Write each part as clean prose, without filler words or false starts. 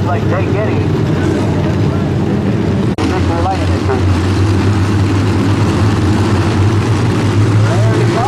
like take any. Victor lighting it turn. There you go.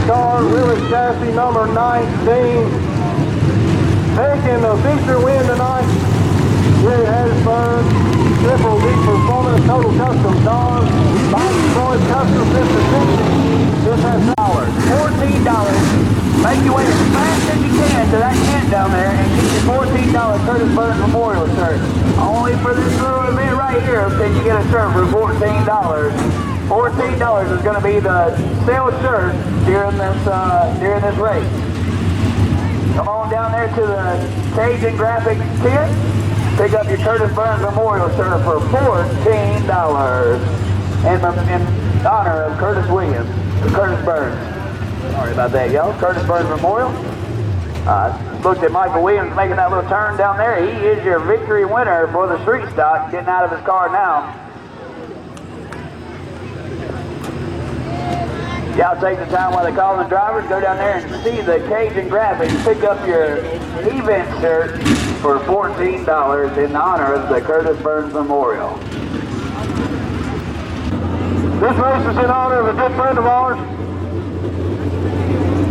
car, Willis chassis number 19. Taking the feature win tonight here at Hattiesburg. Triple D Performance Total Custom Cars. By Detroit Custom Mississippi. This has $14. Make you wait as fast as you can to that tent down there and get your $14 Curtis Burns Memorial shirt. Only for this little event right here can you get a shirt for $14. $14 is going to be the sales shirt during this race. Come on down there to the Cajun Graphics tent. Pick up your Curtis Burns Memorial shirt for $14 in honor of Curtis Williams, Curtis Burns. Sorry about that, y'all. Curtis Burns Memorial. Looked at Michael Williams making that little turn down there. He is your victory winner for the street stock, getting out of his car now. Y'all take the time while they're calling the drivers, go down there and see the Cajun Graphics, pick up your event shirt for $14 in honor of the Curtis Burns Memorial. This race is in honor of a good friend of ours.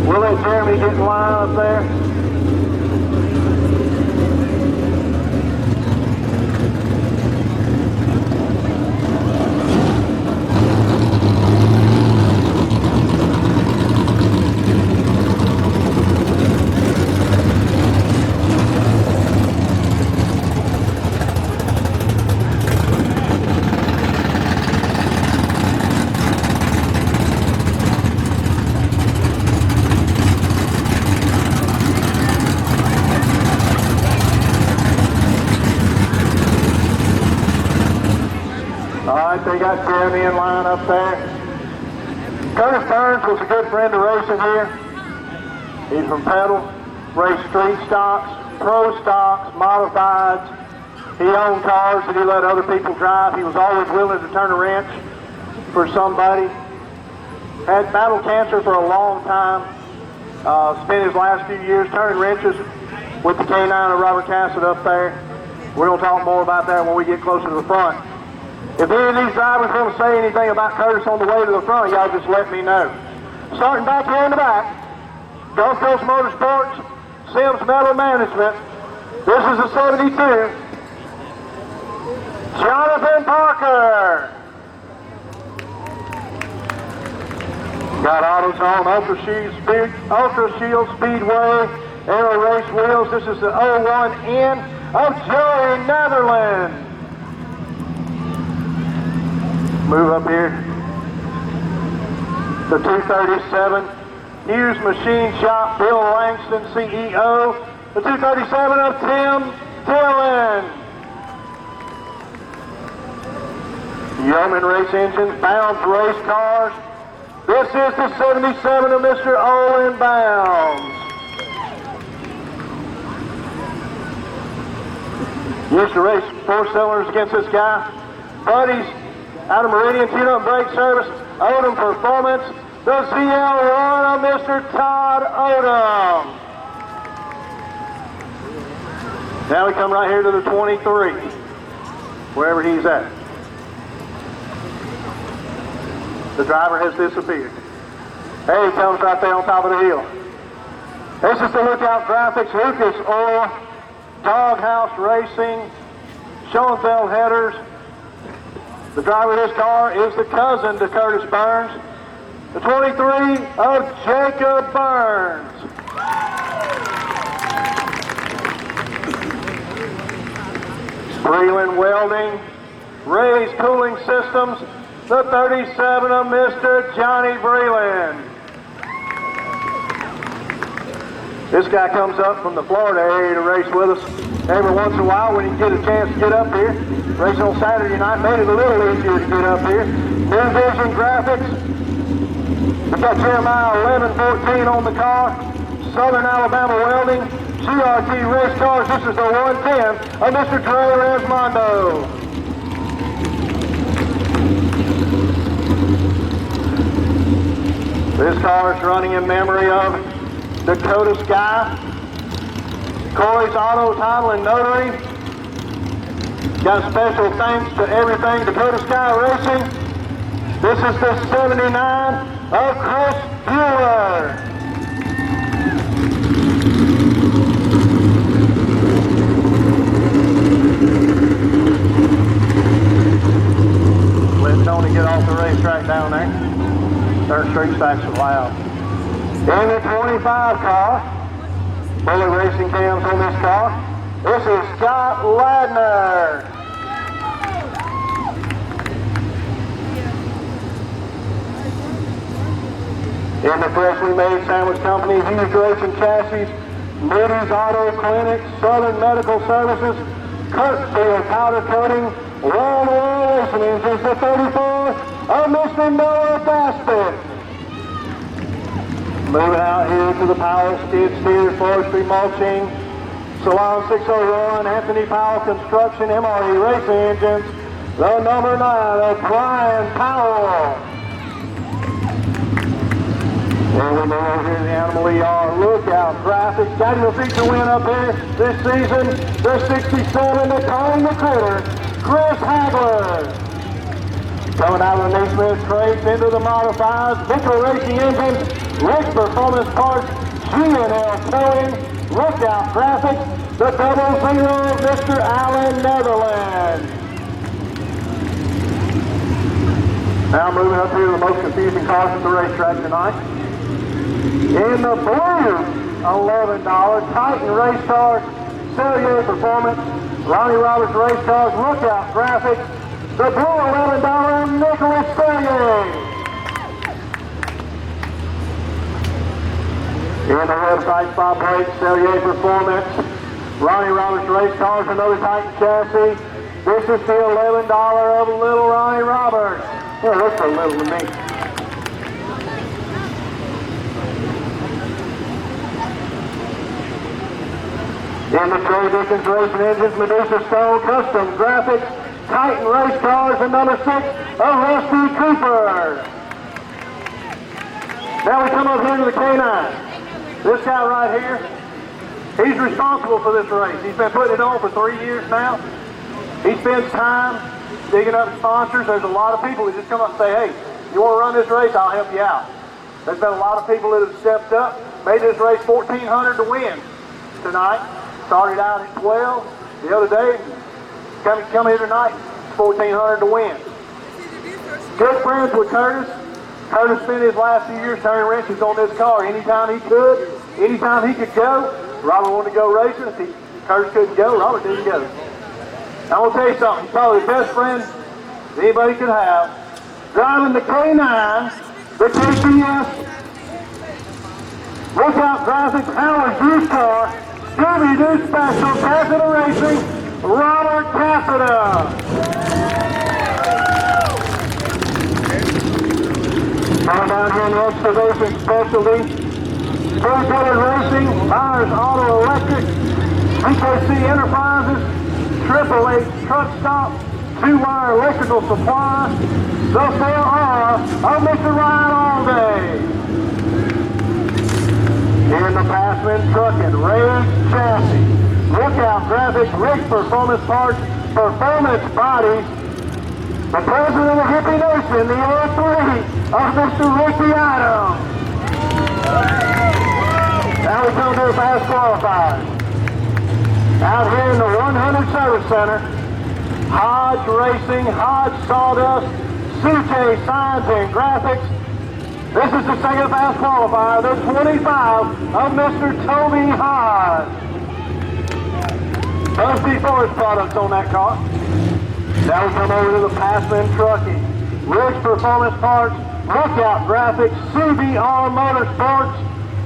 We'll let Jeremy get in line up there. They got Jeremy in line up there. Curtis Burns was a good friend of racing here. He's from Pedal, raced street stocks, pro stocks, modifieds. He owned cars that he let other people drive. He was always willing to turn a wrench for somebody. Had battled cancer for a long time. Spent his last few years turning wrenches with the K9 of Robert Cassett up there. We're going to talk more about that when we get closer to the front. If any of these drivers want to say anything about Curtis on the way to the front, y'all just let me know. Starting back here in the back, Gulf Coast Motorsports, Sims Metal Management. This is the 72. Jonathan Parker. Got AutoZone Ultra Shield Speedway Aero Race wheels. This is the 01N of Joey Netherlands. Move up here. The 237 Hughes Machine Shop, Bill Langston, CEO. The 237 of Tim Dillon. Yeoman Race Engines, Bounds Race Cars. This is the 77 of Mr. Owen Bounds. Used to race 4-cylinders against this guy. Buddies out of Meridian Tune-Up Brake Service, Odom Performance, the ZL1 of Mr. Todd Odom. Now we come right here to the 23, wherever he's at. The driver has disappeared. There he comes right there on top of the hill. This is the Lookout Graphics, Lucas Oil, Doghouse Racing, Schoenfeld Headers. The driver of this car is the cousin to Curtis Burns, the 23 of Jacob Burns. Breland Welding, Ray's Cooling Systems, the 37 of Mr. Johnny Breland. This guy comes up from the Florida area to race with us every once in a while when he get a chance to get up here. Racing on Saturday night made it a little easier to get up here. New Vision Graphics. We got Jeremiah 1114 on the car. Southern Alabama Welding. CRT Race Cars. This is the 110 of Mr. Trey Resmondo. This car is running in memory of Dakota Sky, Corey's Auto Title and Notary. Got a special thanks to everything Dakota Sky Racing. This is the 79 of Chris Bueller. down there. Dirt street stacks are loud. In the 25 car, Bullet Racing cams on this car. This is Scott Ladner. In the freshly made sandwich company, Hughes Racing Chassis, Moody's Auto Clinic, Southern Medical Services, Kirkfield Powder Coating, Wall-to-Wall Racing Engines, the 34 of Mr. Noah Basket. Moving out here to the Power Skid Steer, Forestry Mulching, Salon 601, Anthony Powell Construction, MRE Racing Engines, the number 9 of Brian Powell. And we move over here to the Animal ER Lookout Graphics. Got him a feature win up here this season. The 67, the Calling the Critter, Chris Hagler. Coming out of the Naismith crates into the modifieds, Mitchell Racing Engines, Rick's Performance Parts, G&L Towing, Lookout Graphics, the 00 of Mr. Allen Netherlands. Now moving up here to the most confusing cars at the racetrack tonight. In the blue, $11, Titan Race Cars, Cellier Performance, Ronnie Roberts Race Cars, Lookout Graphics, the blue $11, Nicholas Cellier. In the website spot plate, Cellier Performance, Ronnie Roberts Race Cars, another Titan chassis. This is the $11 of little Ronnie Roberts. Well, looks so little to me. In the Trey Dickens Racing Engines, Medusa Stone Custom Graphics, Titan Race Cars, and number 6 of Rusty Cooper. Now we come up here to the K9. This guy right here, he's responsible for this race. He's been putting it on for 3 years now. He spends time digging up sponsors. There's a lot of people that just come up and say, hey, you want to run this race, I'll help you out. There's been a lot of people that have stepped up, made this race 1,400 to win tonight. Started out at 12 the other day. Come here tonight, it's 1,400 to win. Good friends with Curtis. Curtis spent his last few years turning wrenches on this car anytime he could, anytime he could go. Robert wanted to go racing. If Curtis couldn't go, Robert didn't go. I'm going to tell you something. He's probably the best friend anybody could have. Driving the K9, the KPS, Lookout Graphics, Howard's used car, Scooby-Doo Special, Cassida Racing, Robert Cassida. Coming down here in the Excavation Specialty, Full-Colored Racing, Myers Auto Electric, BKC Enterprises, Triple H Truck Stop, Two-Wire Electrical Supply, the 4R of Mr. Ryan Allday. In the Passman Trucking, Rage Chassis, Lookout Graphics, Rick's Performance Parts, Performance Bodies, the president of the Hippie Nation, the 03 of Mr. Ricky Adams. Now we come to the fast qualifiers. Out here in the 100 Service Center, Hodge Racing, Hodge Sawdust, CJ Signs and Graphics. This is the second fast qualifier, the 25 of Mr. Toby Hodge. Dusty Forest products on that car. Now we come over to the Passman Trucking, Rick's Performance Parts, Lookout Graphics, CBR Motorsports,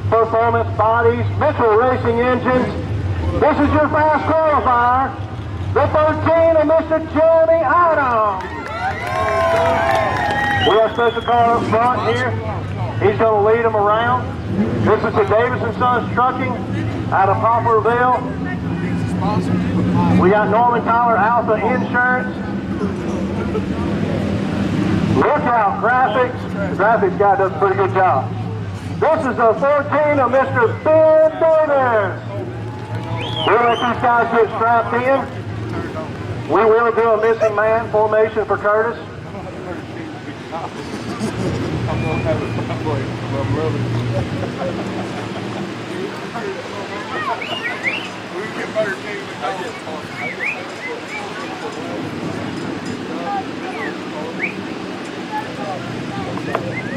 Performance Bodies, Mitchell Racing Engines. This is your fast qualifier, the 13 of Mr. Jeremy Adams. We have a special car up front here. He's going to lead them around. This is the Davis & Sons Trucking out of Poplarville. We got Norman Tyler Alpha Insurance. Lookout Graphics. The graphics guy does a pretty good job. This is the 14 of Mr. Ben Davis. We'll let these guys get strapped in. We will do a missing man formation for Curtis. I'm gonna have a boy. I'm loving it. We get better teams. about it.